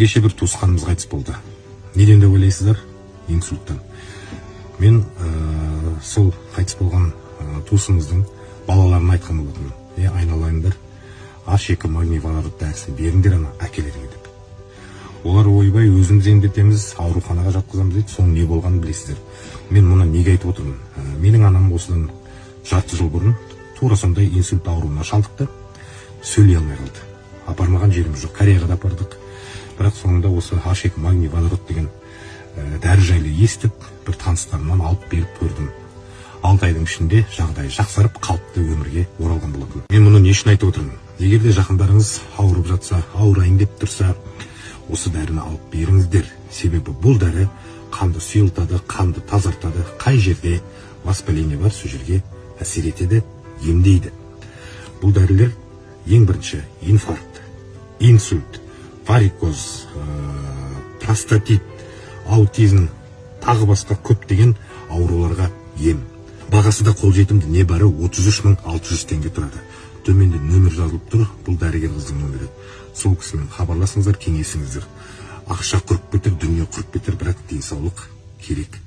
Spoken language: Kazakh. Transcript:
кеше бір туысқанымыз қайтыс болды. Неден деп ойлайсыздар? Инсульттан. Мен сол қайтыс болған туысымыздың балаларына айтқан болатынмын. Айналайындар, H2 магний водород дәрісін беріңдер ана әкелеріңе деп. Олар ойбай өзіміз емдетеміз, ауруханаға жатқызамыз дейді. Соның не болғанын білесіздер. Мен мұны неге айтып отырмын? Менің анам осыдан жарты жыл бұрын тура сондай инсульт ауруына шалдықты. Сөйлей алмай қалды. Апармаған жеріміз жоқ. Кореяға да апардық. Бірақ соңында осы H2 магний водород деген дәрі жайлы естіп, бір таныстарымнан алып беріп көрдім. 6 айдың ішінде жағдай жақсарып, қалыпты өмірге оралған болатын. Мен мұны не үшін айтып отырмын? Егер де жақындарыңыз ауырып жатса, ауырайын деп тұрса, осы дәріні алып беріңіздер. Себебі бұл дәрі қанды сұйылтады, қанды тазартады. Қай жерде воспаление бар, сол жерге әсер етеді, емдейді. Бұл дәрілер ең бірінші инфаркт, инсульт, варикоз, простатит, аутизм, тағы басқа көптеген ауруларға ем. Бағасы да қолжетімді, небәрі 33.600 теңге тұрады. Төменде нөмір жазылып тұр, бұл дәрігер қыздың нөмірі. Сол кісімен хабарласыңыздар, кеңесіңіздер. Ақша құрып кетер, дүние құрып кетер, бірақ денсаулық керек.